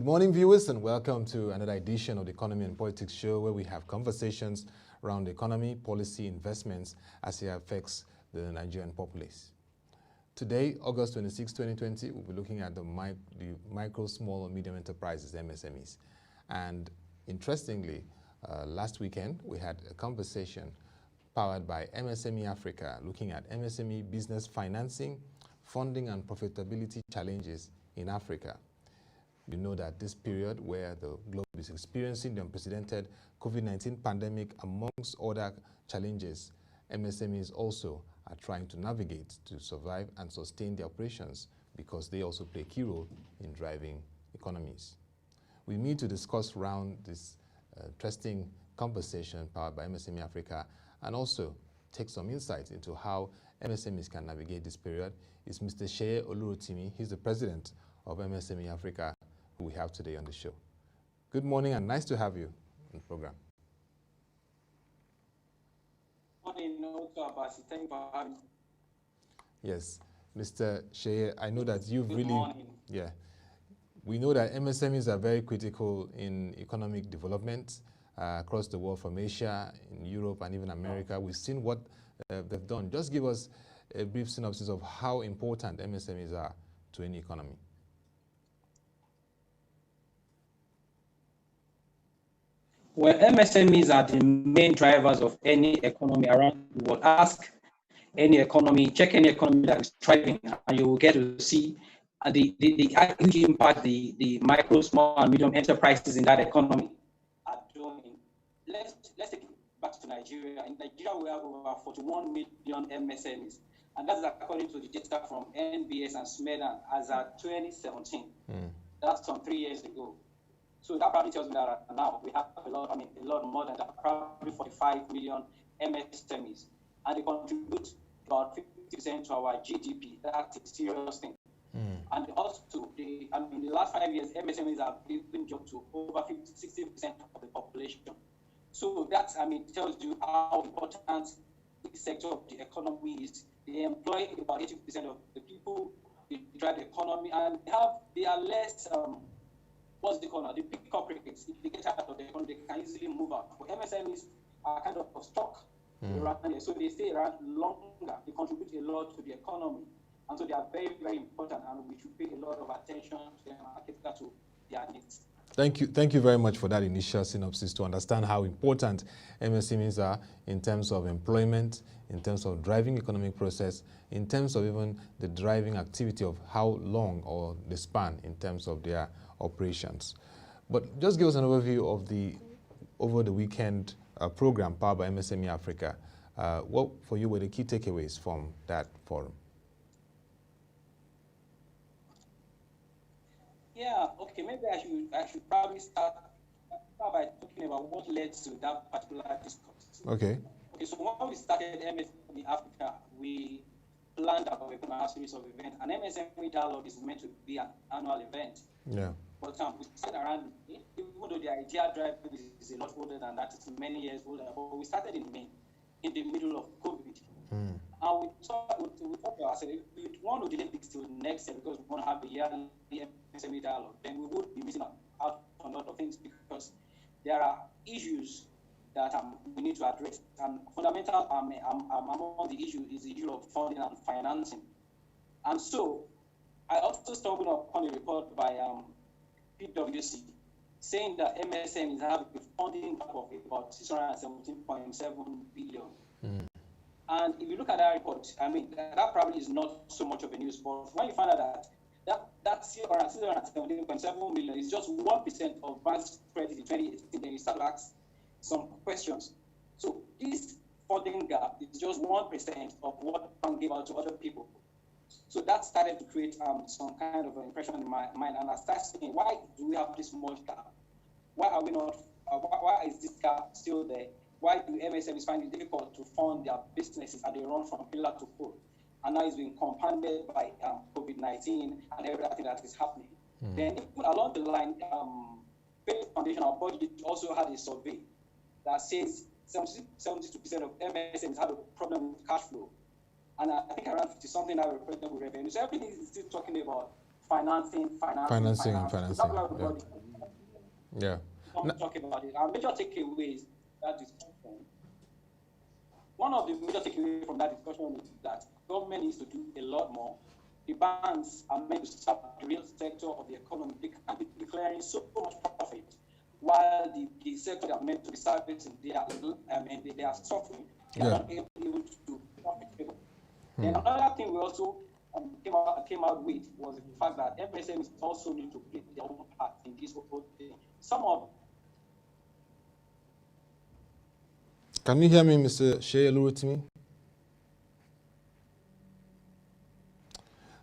morning, viewers, and welcome to another edition of the Economy and Politics Show, where we have conversations around the economy, policy, investments as it affects the Nigerian populace. Today, August 26, 2020, we'll be looking at the micro, small, and medium enterprises, MSMEs. And interestingly, last weekend, we had a conversation powered by MSME Africa, looking at MSME business financing, funding, and profitability challenges in Africa. You know that this period where the globe is experiencing the unprecedented COVID-19 pandemic, amongst other challenges, MSMEs also are trying to navigate to survive and sustain their operations, because they also play a key role in driving economies. We need to discuss around this interesting conversation powered by MSME Africa, and also take some insights into how MSMEs can navigate this period. Is Mr. Seye Olurotimi. He's the president of MSME Africa, who we have today on the show. Good morning, and nice to have you on the program. Morning, Ottoabasi. Thank you for having me. Yes, Mr. Seye, I know that you've Good really, morning. yeah, we know that MSMEs are very critical in economic development across the world, from Asia, in Europe, and even America. We've seen what they've done. Just give us a brief synopsis of how important MSMEs are to any economy. Well, MSMEs are the main drivers of any economy around the world. Ask any economy, check any economy that is thriving, and you will get to see the huge impact the micro, small, and medium enterprises in that economy are doing. Let's take it back to Nigeria. In Nigeria, we have over 41 million MSMEs, and that's according to the data from NBS and SMEDAN as at 2017. That's from 3 years ago. So that probably tells me that now we have a lot more than that, probably 45 million MSMEs, and they contribute about 50% to our GDP. That's a serious thing. And also, in the last 5 years, MSMEs have given job to over 60% of the population. So that, tells you how important this sector of the economy is. They employ about 80% of the people, they drive the economy, and they are less, what's the corner? The big corporates, if they get out of the economy, they can easily move out. But MSMEs are kind of stuck around here, so they stay around longer. They contribute a lot to the economy, and so they are very, very important, and we should pay a lot of attention to them and cater to their needs. Thank you very much for that initial synopsis to understand how important MSMEs are in terms of employment, in terms of driving economic process, in terms of even the driving activity of how long or the span in terms of their operations. But just give us an overview of the over the weekend program powered by MSME Africa. What for you were the key takeaways from that forum? Yeah, okay, maybe I should probably start by talking about what led to that particular discourse. Okay, so when we started MSME Africa, we planned our series of events, and MSME Dialogue is meant to be an annual event. Yeah. For example, we started around, even though the idea drive is a lot older than that, it's many years older, but we started in May, in the middle of COVID. And we thought ourselves, if we want to delay this till next year because we want to have a yearly MSME Dialogue, then we would be missing out on a lot of things, because there are issues that we need to address. And fundamental among the issues is the issue of funding and financing. And so I also stumbled upon a report by PwC saying that MSMEs have a funding gap of about 617.7 billion. And if you look at that report, that probably is not so much of a news, but when you find out that 617.7 million is just 1% of banks' credit in 2018, then you start to ask some questions. So this funding gap is just 1% of what bank gave out to other people. So that started to create some kind of an impression in my mind, and I started saying, why do we have this much gap? Why are we not? Why is this gap still there? Why do MSMEs find it difficult to fund their businesses as they run from pillar to post? And now it's been compounded by COVID-19 and everything that is happening. Then even along the line, Faith Foundation, our budget, also had a survey that says 72% of MSMEs have a problem with cash flow. And I think around 50-something have a problem with revenue. So everything is still talking about financing. Yeah. Talk about it. Our major takeaways that discussion. One of the major takeaways from that discussion is that government needs to do a lot more. The banks are meant to serve the real sector of the economy. They can't be declaring so much profit, while the sector are meant to be servicing, they are suffering. They are not able to profit. Then another thing we also came out with was the fact that MSMEs also need to play their own part in this whole thing. Can you hear me, Mr. Seye Olurotimi?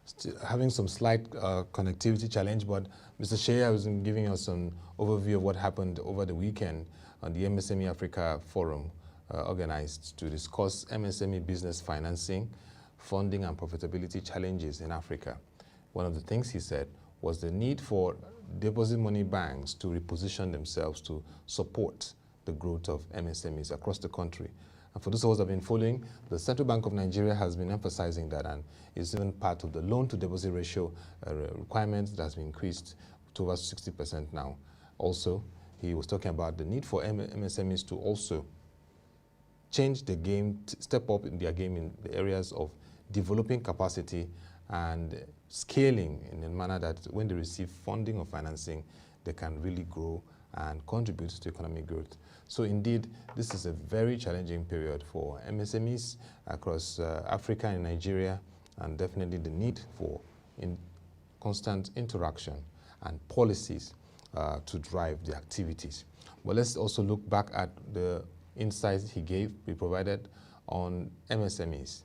Still having some slight connectivity challenge, but Mr. Seye has been giving us an overview of what happened over the weekend on the MSME Africa Forum organized to discuss MSME business financing, funding and profitability challenges in Africa. One of the things he said was the need for deposit money banks to reposition themselves to support the growth of MSMEs across the country. And for those of us who have been following, the Central Bank of Nigeria has been emphasizing that, and is even part of the loan-to-deposit ratio requirement that has been increased to over 60% now. Also, he was talking about the need for MSMEs to also change the game, step up in their game in the areas of developing capacity and scaling in a manner that when they receive funding or financing, they can really grow and contribute to economic growth. So indeed, this is a very challenging period for MSMEs across Africa and Nigeria, and definitely the need for constant interaction and policies to drive the activities. But let's also look back at the insights he provided on MSMEs.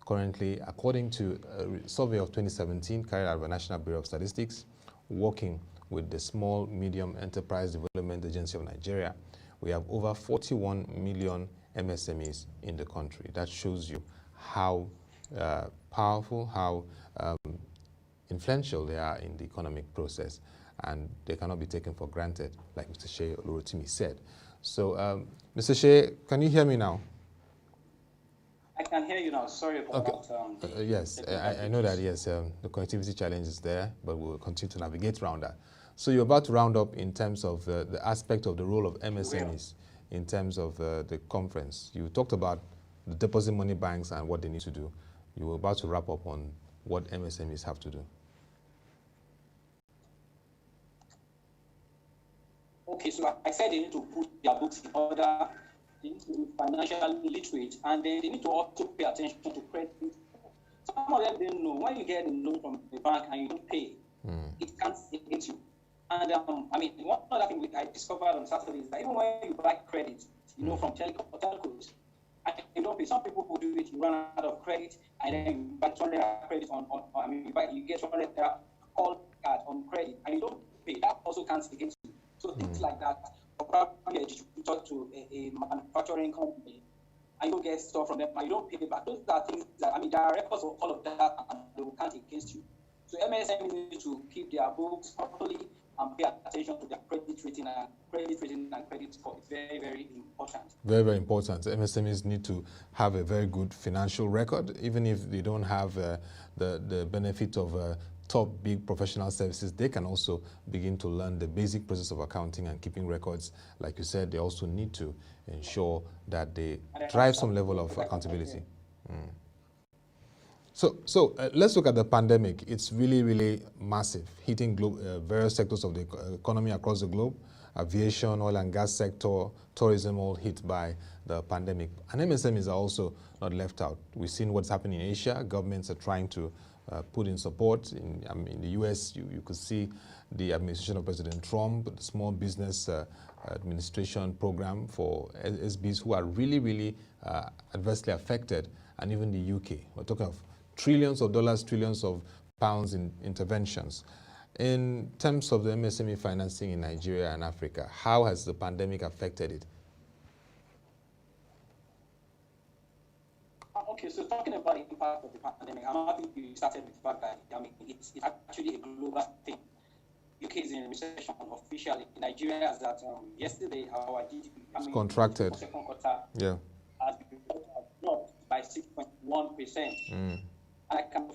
Currently, according to a survey of 2017 carried out by National Bureau of Statistics, working with the Small Medium Enterprise Development Agency of Nigeria, we have over 41 million MSMEs in the country. That shows you how powerful, how influential they are in the economic process, and they cannot be taken for granted, like Mr. Seye Olurotimi said. So, Mr. Seye, can you hear me now? I can hear you now. Sorry about that. Yes, I know that, yes, the connectivity challenge is there, but we'll continue to navigate around that. So you're about to round up in terms of the aspect of the role of MSMEs in terms of the conference. You talked about the deposit money banks and what they need to do. You were about to wrap up on what MSMEs have to do. Okay, so I said they need to put their books in order, they need to be financially literate, and then they need to also pay attention to credit. Some of them don't know. When you get a loan from the bank and you don't pay, it can't against you. And I mean, one other thing I discovered on Saturday is that even when you buy credit, you know, from telcos, and you don't pay. Some people who do it, you run out of credit, and then you buy 200 credit you get 200 call card on credit, and you don't pay. That also counts against you. So things like that, or probably a distributor to a manufacturing company, and you get stuff from them, and you don't pay back. Those are things that, I mean, there are records of all of that, and they will count against you. So MSMEs need to keep their books properly and pay attention to their credit rating and credit score. It's very, very important. Very, very important. MSMEs need to have a very good financial record, even if they don't have the benefit of top big professional services. They can also begin to learn the basic process of accounting and keeping records. Like you said, they also need to ensure that they drive some level of accountability. So let's look at the pandemic. It's really, really massive, hitting various sectors of the economy across the globe. Aviation, oil and gas sector, tourism, all hit by the pandemic. And MSMEs are also not left out. We've seen what's happening in Asia. Governments are trying to put in support. In the US, you could see the administration of President Trump, the Small Business Administration program for SBs who are really, really adversely affected, and even the UK. We're talking of trillions of dollars, trillions of pounds in interventions. In terms of the MSME financing in Nigeria and Africa, how has the pandemic affected it? Okay, so talking about the impact of the pandemic, I'm happy you started with the fact that, I mean, it's actually a global thing. UK is in recession officially. Nigeria is that yesterday our GDP contracted. Second quarter has dropped by 6.1%. And I can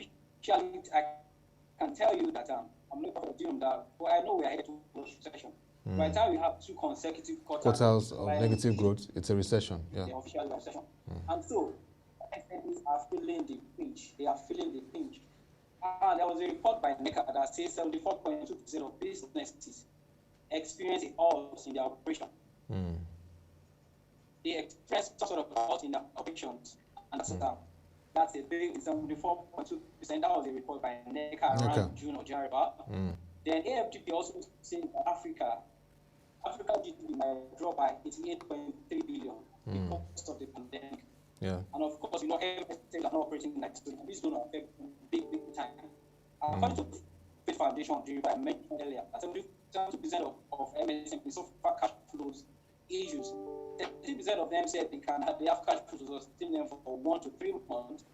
can tell you that I'm not going to do that, but I know we are headed towards recession. By the time we have 2 consecutive quarters of negative growth, it's a recession. Yeah. The official recession. And so, SMEs are feeling the pinch. They are feeling the pinch. And there was a report by NECA that says 74.2% of businesses experience a halt in their operation. They experience some sort of halt in their operations. And that's a big 74.2%. That was a report by NECA around June or July. Then AFGP also said that Africa GDP might drop by 88.3 billion because of the pandemic. Yeah. And of course, every state are not operating like this. This is going to affect big time. According to the Foundation of Europe, I mentioned earlier, 72% of MSMEs suffer cash flows issues. 30% of them said they have cash flows to sustain them for 1 to 3 months.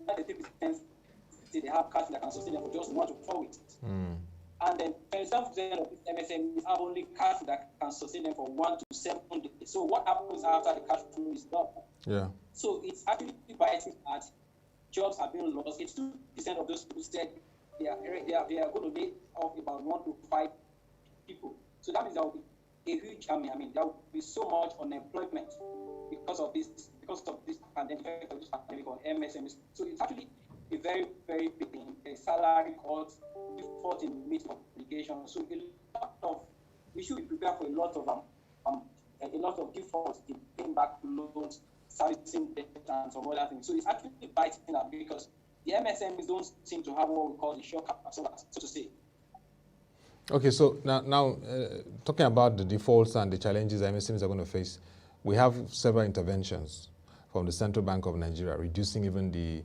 30% say they have cash that can sustain them for just 1 to 4 weeks. And then 27% of these MSMEs have only cash that can sustain them for 1 to 7 days. So what happens after the cash flow is done? Yeah. So it's actually biting at jobs are being lost. 82% of those people said they are going to lay off about 1 to 5 people. So that means there will be a huge, there will be so much unemployment because of this pandemic on MSMEs. So it's actually a very, very big thing. A salary cuts, default in meeting obligations. So we should be prepared for a lot of defaults in paying back loans, servicing debt, and some other things. So it's actually biting that because the MSMEs don't seem to have what we call the shock absorber, so to say. Okay, so now talking about the defaults and the challenges MSMEs are going to face, we have several interventions from the Central Bank of Nigeria, reducing even the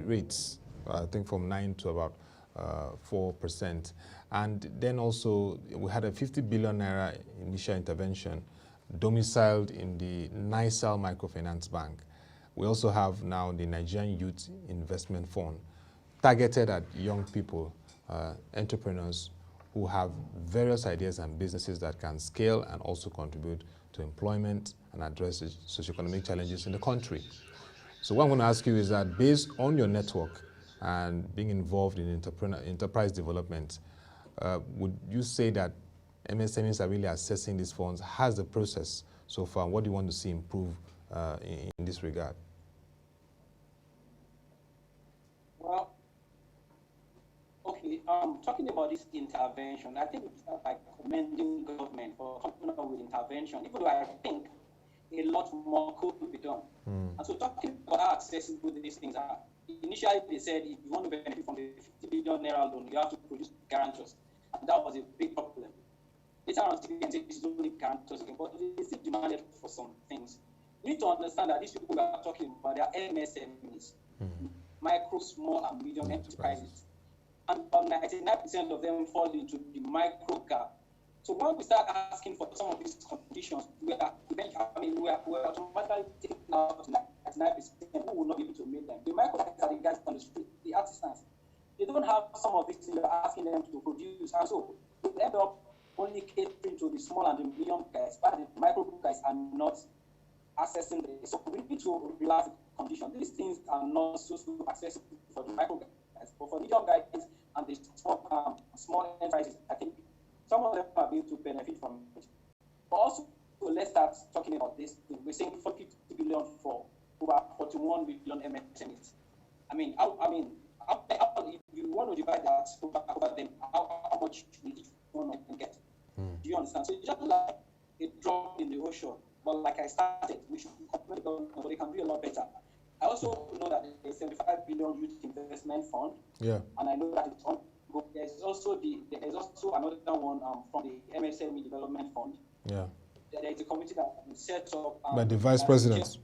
rates, I think from 9 to about 4%. And then also we had a 50 billion naira initial intervention domiciled in the NISAL Microfinance Bank. We also have now the Nigerian Youth Investment Fund targeted at young people, entrepreneurs who have various ideas and businesses that can scale and also contribute to employment and address the socioeconomic challenges in the country. So what I'm going to ask you is that based on your network and being involved in enterprise development, would you say that MSMEs are really assessing these funds? Has the process so far? What do you want to see improve in this regard? Well, okay, talking about this intervention, I think we start by commending government for coming up with intervention, even though I think a lot more could be done. And so talking about how accessible these things are, initially they said if you want to benefit from the 50 billion naira loan, you have to produce guarantors. And that was a big problem. Later on, it's only guarantors again, but they still demanded for some things. You need to understand that these people we are talking about, they are MSMEs, micro, small, and medium enterprises. And about 99% of them fall into the micro gap. So when we start asking for some of these conditions, we are automatically taking out 99% who will not be able to meet them. The micro guys are the guys on the street, the artisans. They don't have some of these things you're asking them to produce. And so they end up only catering to the small and the medium guys, but the micro guys are not accessing this. So we need to relax the condition. These things are not so accessible for the micro guys, but for the medium guys and the small enterprises, I think some of them are able to benefit from it. But also, let's start talking about this. We're saying 40 billion for over 41 billion MSMEs. If you want to divide that over them, how much will each one can get? Do you understand? So it's just like a drop in the ocean. But like I started, we should complete them, but they can do a lot better. I also know that there's 75 billion youth investment fund. Yeah. And I know that it's on. There's also another one from the MSME Development Fund. Yeah. There is a committee that is set up by the vice president.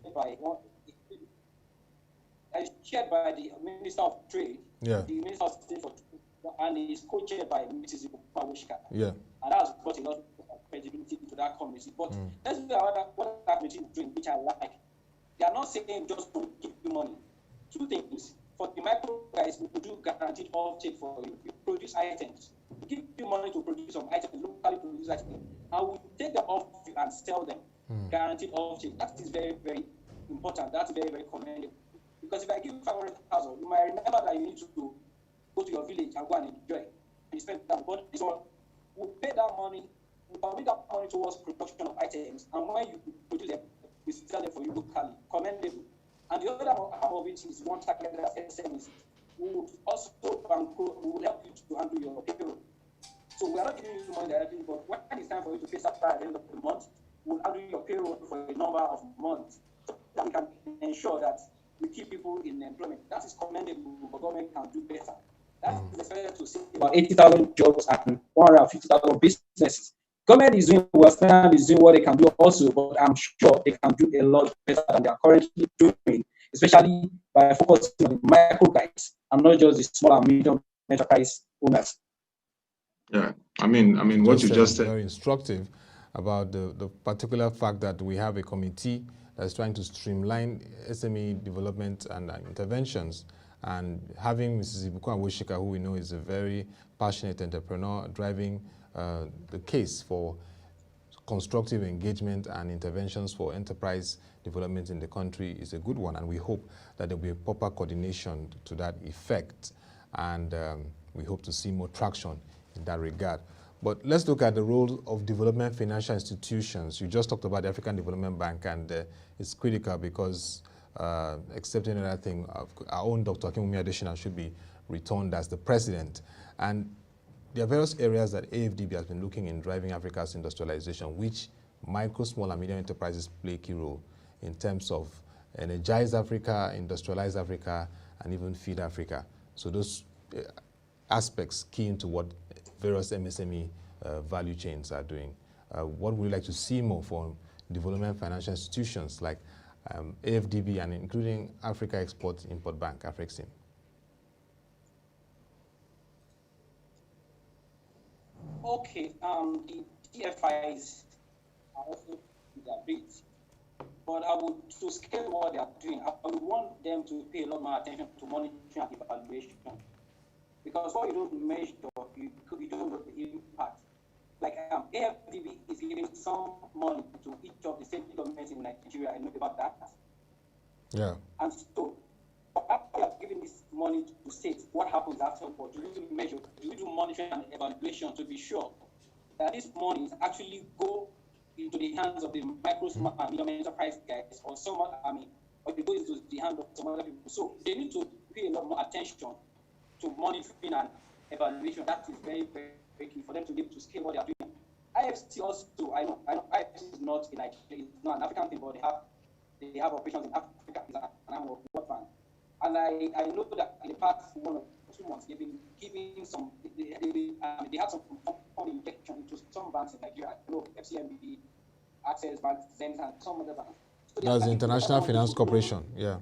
Chaired by the Minister of Trade. Yeah. The Minister of State for Trade, and is co-chaired by Mrs. Pawishka. Yeah. And that has brought a lot of credibility to that committee. But let's look at what that committee is doing, which I like. They are not saying just to give you money. Two things. For the micro guys, we do guaranteed offtake for you. We produce items. We give you money to produce some items, locally produce items. And we take them off you and sell them. Guaranteed offtake. That is very, very important. That's very, very commendable. Because if I give you 500,000, you might remember that you need to go to your village and go and enjoy. You spend that money. So we pay that money, we commit that money towards production of items, and when you produce them, we sell them for you locally. Commendable. And the other arm of it is one target as SMEs. We will also we will help you to handle your payroll. So we are not giving you money directly, but when it's time for you to pay salary at the end of the month, we will handle your payroll for a number of months so that we can ensure that we keep people in employment. That is commendable, but government can do better. That is expected to save about 80,000 jobs and 150,000 businesses. Government is doing well, Stand is doing what they can do also, but I'm sure they can do a lot better than they are currently doing, especially by focusing on the micro guys and not just the small and medium enterprise owners. Yeah, I mean, what you just said. Very instructive about the particular fact that we have a committee that's trying to streamline SME development and interventions, and having Mrs. Ibukun Awoshika, who we know is a very passionate entrepreneur, driving the case for constructive engagement and interventions for enterprise development in the country is a good one, and we hope that there will be a proper coordination to that effect, and we hope to see more traction in that regard. But let's look at the role of development financial institutions. You just talked about the African Development Bank, and it's critical because, except another thing, our own Dr. Akinwumi Adesina should be returned as the president. And there are various areas that AFDB has been looking in driving Africa's industrialization, which micro, small, and medium enterprises play a key role in terms of energize Africa, industrialize Africa, and even feed Africa. So those aspects key into what various MSME value chains are doing. What would you like to see more from development financial institutions like AFDB and including Africa Export-Import Bank, AfrExim? Okay, the DFIs are also a bit, but I would, to scale what they are doing, I would want them to pay a lot more attention to monitoring and evaluation. Because what you don't measure, you don't know the impact. Like AFDB is giving some money to each of the state governments in Nigeria. I know about that. Yeah. And so, after you have given this money to states, what happens afterward? Do we measure? Do we do monitoring and evaluation to be sure that these monies actually go into the hands of the micro, small, and medium enterprise guys, or someone, or it goes into the hands of some other people? So they need to pay a lot more attention to monitoring and evaluation. That is very, very key for them to be able to scale what they are doing. IFC also, I know IFC is not in Nigeria, it's not an African thing, but they have operations in Africa, and I'm a World Bank. And I know that in the past 1 or 2 months, they've been giving some, they had some fund injection into some banks in Nigeria. I know FCMB, Access Bank, Zenith, and some other banks. So that's the International Finance Corporation, yeah.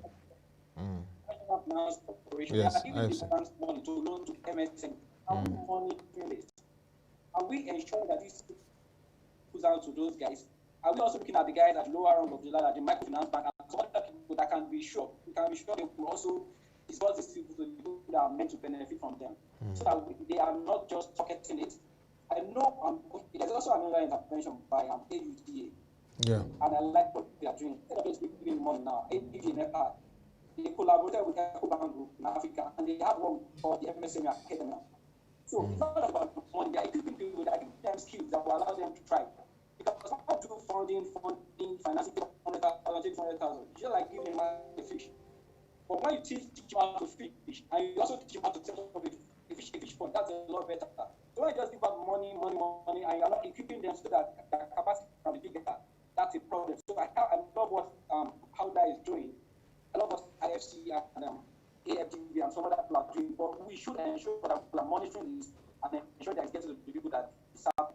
International Finance Corporation. Yes, they are giving the money to loan to MSME. And we monitor this. And we ensure that this goes out to those guys. Are we also looking at the guys at lower rung of the ladder, the microfinance bank, and some other people that can be sure? We can be sure they will also disburse these people to the people that are meant to benefit from them. So that they are not just pocketing it. I know there's also another intervention by AUDA. Yeah. And I like what they are doing. Instead of just giving money now, AUDA and FR, they collaborated with EcoBank Group in Africa, and they have one called the MSME Academy. So it's not about money. They are equipping people, they are giving them skills that will allow them to thrive. Because how do funding, financing, 200,000, just like giving him a fish. But when you teach him how to fish, and you also teach him how to set up a fish pond, that's a lot better. So when you just give out money, and you're not equipping them so that their capacity can be bigger, that's a problem. So I love what how that is doing. I love what IFC and AFDB and some other people are doing, but we should ensure that people are monitoring this and ensure that it's getting to the people that deserve.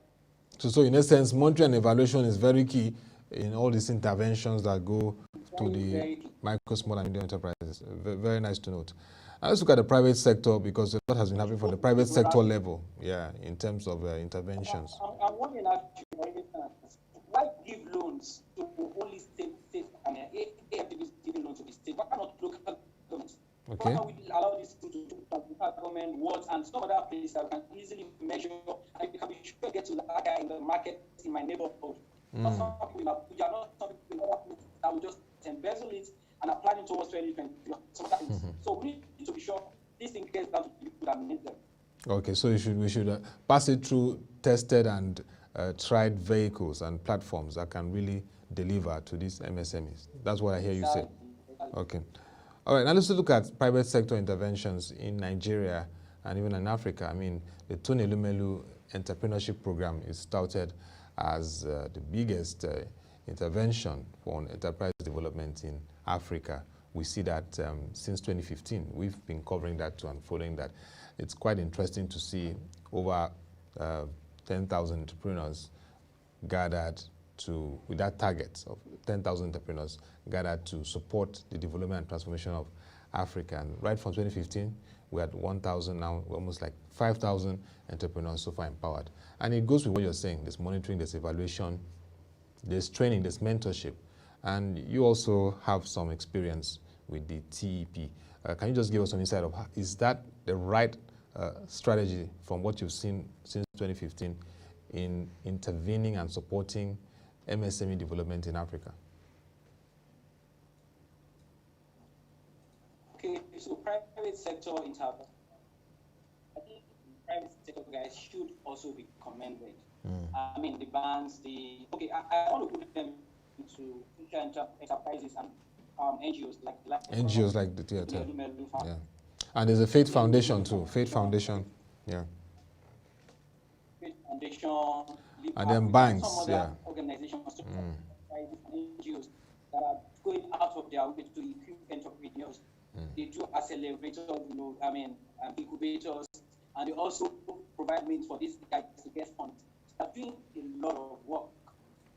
So in essence, monitoring and evaluation is very key in all these interventions that go to the micro, small, and medium enterprises. Very nice to note. Let's look at the private sector, because a lot has been happening from the private sector level, yeah, in terms of interventions. I'm wondering actually, why give loans to only state and AFDB is giving loans to the state? Why not local governments? Okay. Why we allow this to do local government, wards, and some other places that we can easily measure, and we can be sure get to that guy in the market in my neighborhood. Not some people in Abuja, not some people in other places that will just embezzle it and apply it towards 2020. So we need to be sure this thing gets down to people implement them. Okay, so we should pass it through tested and tried vehicles and platforms that can really deliver to these MSMEs. That's what I hear you say. Okay. All right, now let's look at private sector interventions in Nigeria and even in Africa. I mean, the Tony Elumelu Entrepreneurship Program is touted as the biggest intervention for enterprise development in Africa. We see that since 2015. We've been covering that too and following that. It's quite interesting to see over 10,000 entrepreneurs gathered with that target of 10,000 entrepreneurs gathered to support the development and transformation of Africa. And right from 2015, we had 1,000, now we're almost like 5,000 entrepreneurs so far empowered. And it goes with what you're saying. There's monitoring, there's evaluation, there's training, there's mentorship. And you also have some experience with the TEP. Can you just give us some insight of is that the right strategy from what you've seen since 2015 in intervening and supporting MSME development in Africa? Okay, so private sector intervention, I think private sector guys should also be commended. I mean, the banks, I want to put them into enterprises and NGOs like the theater. Yeah. And there's a Faith Foundation too. Faith Foundation, yeah. Faith Foundation, and then banks, some organizations, NGOs that are going out of their way to equip entrepreneurs. They do accelerators, incubators, and they also provide means for these guys to get funds. They're doing a lot of work.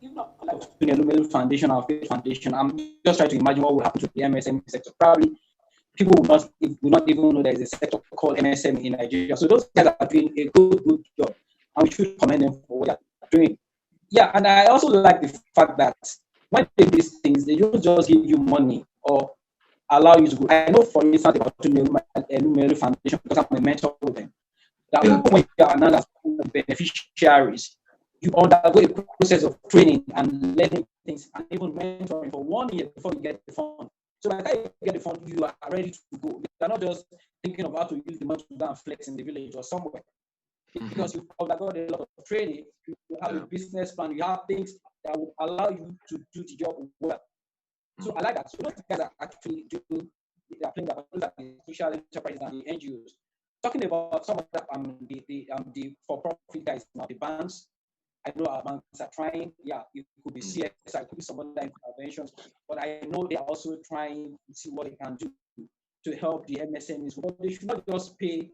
Even not like the Foundation or Faith Foundation, I'm just trying to imagine what will happen to the MSME sector. Probably people will not even know there is a sector called MSME in Nigeria. So those guys are doing a good job, and we should commend them for what they're doing. Yeah, and I also like the fact that when they do these things, they don't just give you money or allow you to go. I know, for instance, about the Elumelu Foundation, because I'm a mentor with them, that when you are announced as beneficiaries, you undergo a process of training and learning things and even mentoring for 1 year before you get the fund. So by the time you get the fund, you are ready to go. You are not just thinking of how to use the money to go and flex in the village or somewhere. Because you undergo a lot of training, you have a business plan, you have things that will allow you to do the job well. So I like that. So those guys are actually they are playing that, those are the social enterprises and the NGOs. Talking about some of the for-profit guys, now the banks. I know our banks are trying. Yeah, it could be CSI, it could be some other interventions, but I know they are also trying to see what they can do to help the MSMEs. But they should not just pay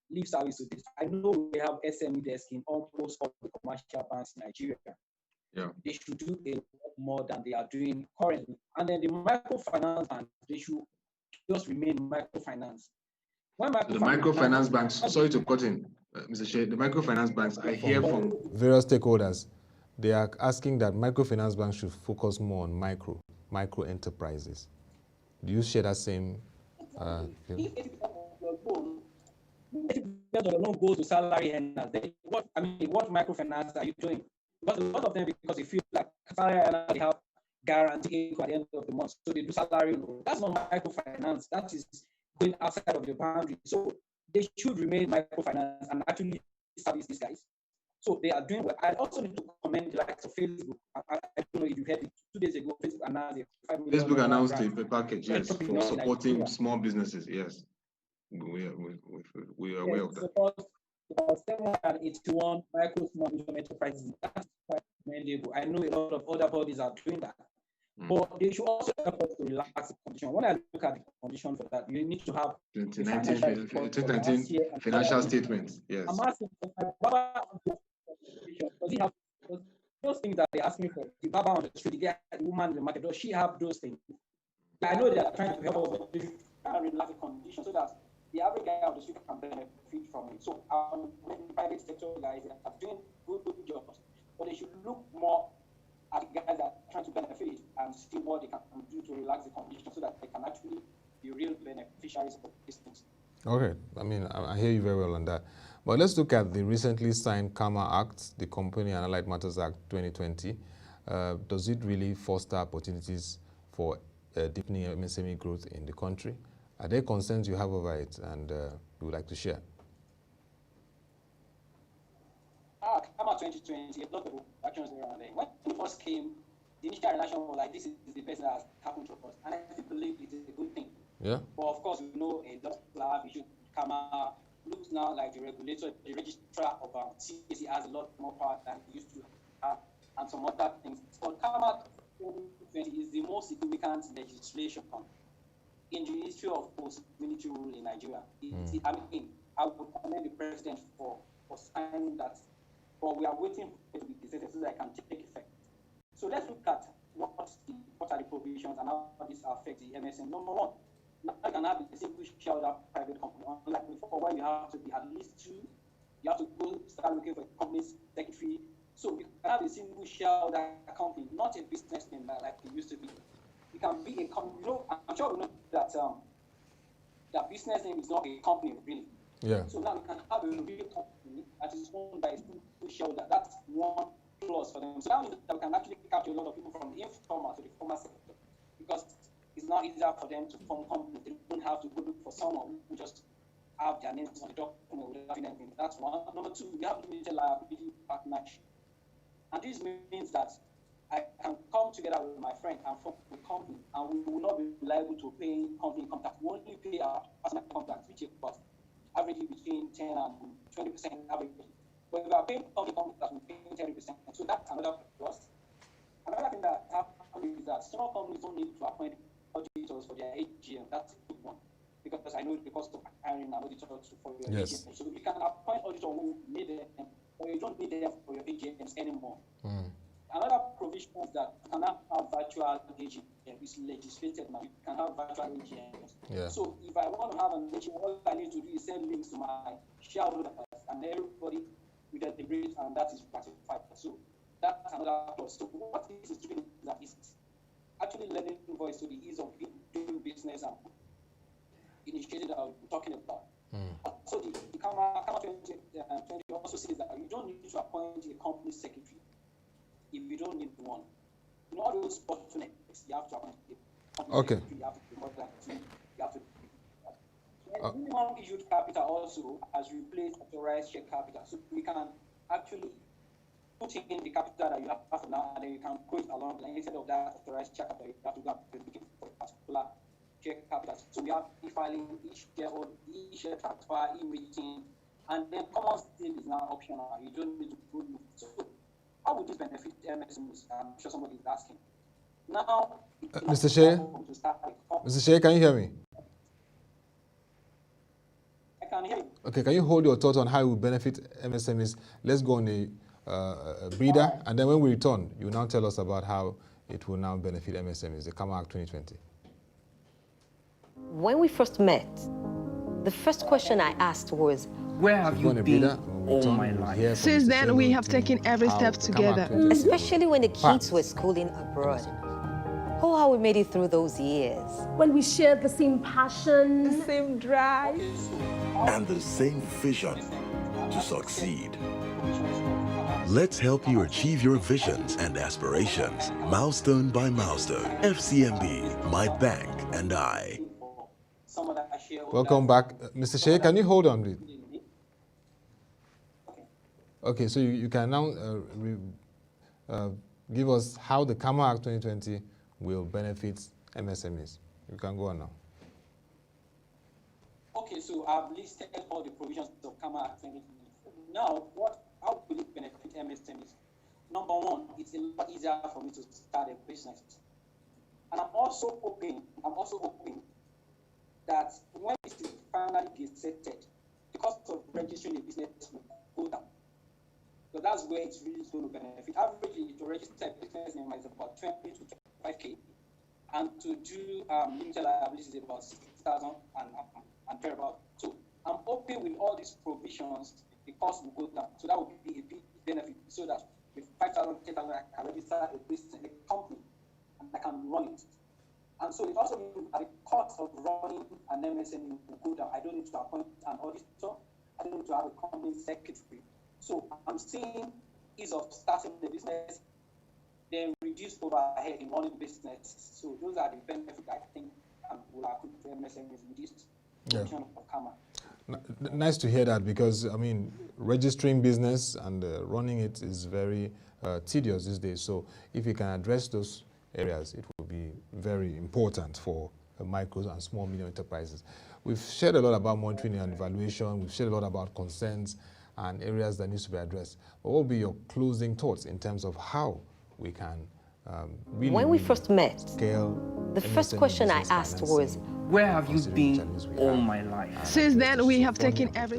lip service to this. I know we have SME desk in almost all the commercial banks in Nigeria. Yeah, they should do a lot more than they are doing currently. And then the microfinance banks, they should just remain microfinance. The microfinance banks, sorry to cut in, Mr. Shea, the microfinance banks, I hear from various stakeholders, they are asking that microfinance banks should focus more on micro enterprises. Do you share that same view? If your loan goes to salary earners, what microfinance are you doing? Because a lot of them, because they feel like salary earners, they have guaranteed income at the end of the month, so they do salary loan. That's not microfinance. That is going outside of the boundary. So they should remain microfinance and actually service these guys. So they are doing well. I also need to commend the likes of Facebook. I don't know if you heard it 2 days ago. Facebook announced a package, yes, for supporting small businesses. Yes, we are aware of that. About 781 micro small enterprises. That's quite commendable. I know a lot of other bodies are doing that. But they should also help us to relax the condition. When I look at the condition for that, you need to have 2019 financial statements. Yes. I'm asking, does he have those things that they're asking for? The Baba on the street, the woman in the market, does she have those things? I know they are trying to help us with relax the condition so that the average guy on the street can benefit from it. So the private sector guys are doing good jobs, but they should look more at the guys that are trying to benefit and see what they can do to relax the condition so that they can actually be real beneficiaries of these things. Okay, I mean, I hear you very well on that. But let's look at the recently signed CAMA Act, the Company and Allied Matters Act 2020. Does it really foster opportunities for deepening MSME growth in the country? Are there concerns you have over it and you would like to share? Kama 2020, a lot of actions around there. When it first came, the initial reaction was like, this is the best that has happened to us. And I still believe it's a good thing. Yeah. But of course, we know a lot of people have issues. Kama looks now like the regulator, the registrar of CAC has a lot more power than he used to have, and some other things. But Kama 2020 is the most significant legislation in the history of post-military rule in Nigeria. I mean, I would commend the president for signing that, but we are waiting for it to be decided so that it can take effect. So let's look at what are the provisions and how this affects the MSM. Number one, now you can have a single shareholder private company. Unlike before, where you have to be at least two, you have to go start looking for a company's secretary. So you can have a single shareholder company, not a business name like it used to be. It can be a company. You know, I'm sure you know that that business name is not a company really. Yeah. So now we can have a real company that is owned by a single shareholder. That's one plus for them. So that means that we can actually capture a lot of people from the informal to the formal sector, because it's not easier for them to form companies. They don't have to go look for someone who just have their names on the document without anything. That's one. Number two, we have limited liability partnership. And this means that I can come together with my friend and form a company, and we will not be liable to pay company income tax. We only pay our personal income tax, which is about averagely between 10 and 20% average. But if we are paying company income tax, we're paying 10%. So that's another plus. Another thing that happens is that small companies don't need to appoint auditors for their AGM. That's a good one, because I know the cost of hiring an auditor for your AGM. So you can appoint auditors who need them, but you don't need them for your AGMs anymore. Another provision is that you cannot have virtual AGM. It's legislated now. You can have virtual AGMs. Yeah. So if I want to have an AGM, all I need to do is send links to my shareholders, and everybody will deliberate, and that is ratified. So that's another plus. So what this is doing is that it's actually lending voice to the ease of doing business and initiative that we're talking about. So the Kama 2020 also says that you don't need to appoint a company secretary if you don't need one. In all those bottlenecks, you have to appoint a company secretary, you have to report that to, you have to minimum issued capital also has replaced authorized share capital. So we can actually put in the capital that you have now, and then you can go it along the line. Instead of that authorized share capital, you have to go and looking for a particular share capital. So we have e-filing, e-share transfer, e-meeting, and then common sale is now optional. You don't need to go look. So how would this benefit MSMEs? I'm sure somebody is asking. Now, Mr. Seye, can you hear me? I can hear you. Okay, can you hold your thoughts on how it will benefit MSMEs? Let's go on a breather, and then when we return, you will now tell us about how it will now benefit MSMEs, the Kama Act 2020. When we first met, the first question I asked was, where have you been all my life? Since then, we have taken every step together. Especially when the kids were schooling abroad. Oh, how we made it through those years. When we shared the same passion, The same drive. and the same vision to succeed. Let's help you achieve your visions and aspirations, milestone by milestone. FCMB, my bank and I. Welcome back. Mr. Seye, can you hold on, please? Okay, so you can now give us how the Kama Act 2020 will benefit MSMEs. You can go on now. Okay, so I've listed all the provisions of Kama Act 2020. Now, how will it benefit MSMEs? Number one, it's a lot easier for me to start a business. And I'm also hoping that when it is finally gazetted, the cost of registering a business will go down. So that's where it's really going to benefit. Averagely, to register a business name is about 20 to 25K, and to do limited liability is about 60,000 and thereabout. So I'm hoping with all these provisions, the cost will go down. So that would be a big benefit. So that with 5,000, 10,000, I can register a business, a company, and I can run it. And so it also means that the cost of running an MSME will go down. I don't need to appoint an auditor. I don't need to have a company secretary. So I'm seeing ease of starting the business, then reduce overhead in running business. So those are the benefits I think will accrue to MSMEs with this provision of Kama. Nice to hear that, because, I mean, registering business and running it is very tedious these days. So if you can address those areas, it will be very important for micro and small medium enterprises. We've shared a lot about monitoring and evaluation. We've shared a lot about concerns and areas that need to be addressed. What will be your closing thoughts in terms of how we can when we first met, the first question I asked was, where have you been all my life? Since then, we have taken every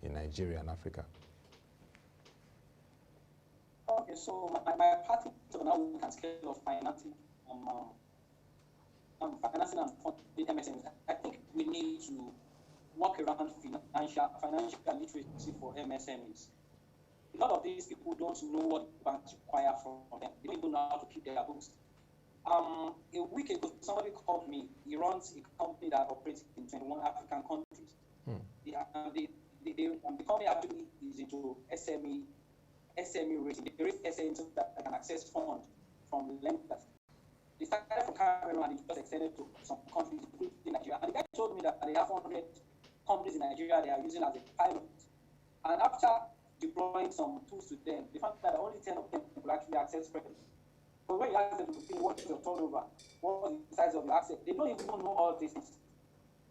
in Nigeria and Africa. Okay, so my part of now we can scale of financing, financing and funding MSMEs. I think we need to work around financial literacy for MSMEs. A lot of these people don't know what banks require from them. They don't even know how to keep their books. A week ago, somebody called me. He runs a company that operates in 21 African countries. The company actually is into SME rating. They raise SME so that they can access funds from lenders. They started from Cameroon and it just extended to some countries, including Nigeria. And the guy told me that they have 100 companies in Nigeria they are using as a pilot. And after deploying some tools to them, they found that only 10 of them will actually access credit. But when you ask them to see what is your turnover, what is the size of your asset, they don't even know all these things.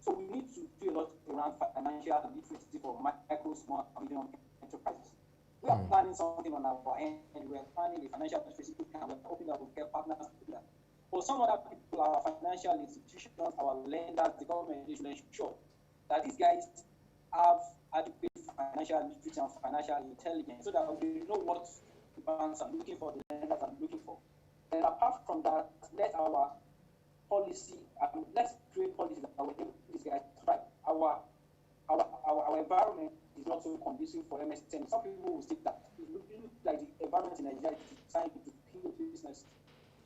So we need to do a lot around financial literacy for micro, small, and medium enterprises. We are planning something on our end, and we are planning a financial literacy program. We're hoping that we'll get partners to do that. For some other people, our financial institutions, our lenders, the government, they should ensure that these guys have adequate financial literacy and financial intelligence so that we know what the banks are looking for, the lenders are looking for. And apart from that, let our policy, let's create policies that will help these guys thrive. Our environment is not so conducive for MSME. Some people will say that it looks like the environment in Nigeria is designed to kill business.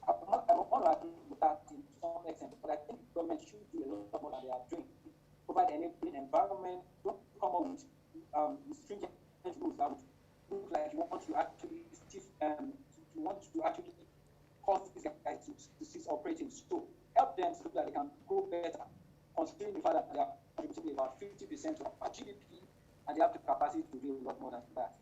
I'm not agree with that to some extent, but I think the government should do a lot more than they are doing. Provide an enabling environment, don't come up with stringent rules that would look like you want to actually cause these guys to cease operating. So help them so that they can grow better, considering the fact that they are contributing about 50% of our GDP and they have the capacity to do a lot more than that.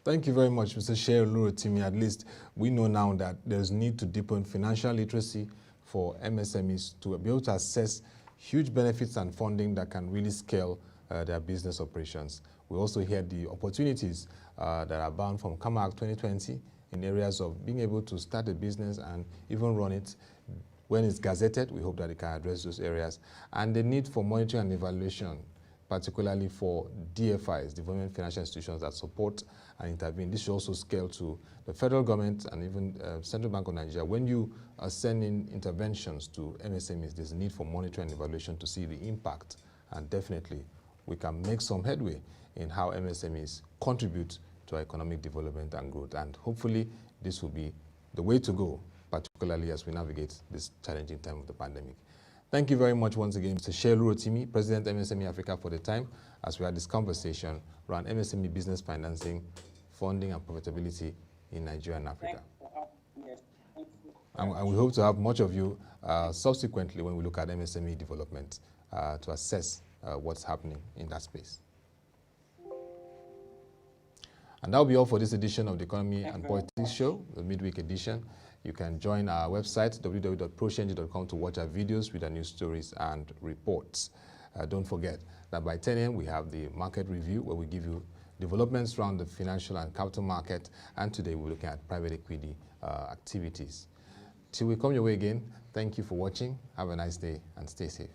Thank you very much, Mr. Seye Olurotimi. At least we know now that there's need to deepen financial literacy for MSMEs to be able to assess huge benefits and funding that can really scale their business operations. We also hear the opportunities that are bound from CAMAC 2020 in areas of being able to start a business and even run it. When it's gazetted, we hope that it can address those areas. And the need for monitoring and evaluation, particularly for DFIs, Development Financial Institutions that support and intervene. This should also scale to the federal government and even Central Bank of Nigeria. When you are sending interventions to MSMEs, there's a need for monitoring and evaluation to see the impact. And definitely, we can make some headway in how MSMEs contribute to our economic development and growth. And hopefully, this will be the way to go, particularly as we navigate this challenging time of the pandemic. Thank you very much once again, Mr. Seye Olurotimi, President MSME Africa, for the time as we had this conversation around MSME business financing, funding and profitability in Nigeria and Africa. And we hope to have much of you subsequently when we look at MSME development to assess what's happening in that space. And that will be all for this edition of the Economy and Politics Show, the midweek edition. You can join our website, www.proshenji.com, to watch our videos with our news stories and reports. Don't forget that by 10 a.m. we have the market review where we give you developments around the financial and capital market. And today we're looking at private equity activities. Till we come your way again, thank you for watching. Have a nice day and stay safe.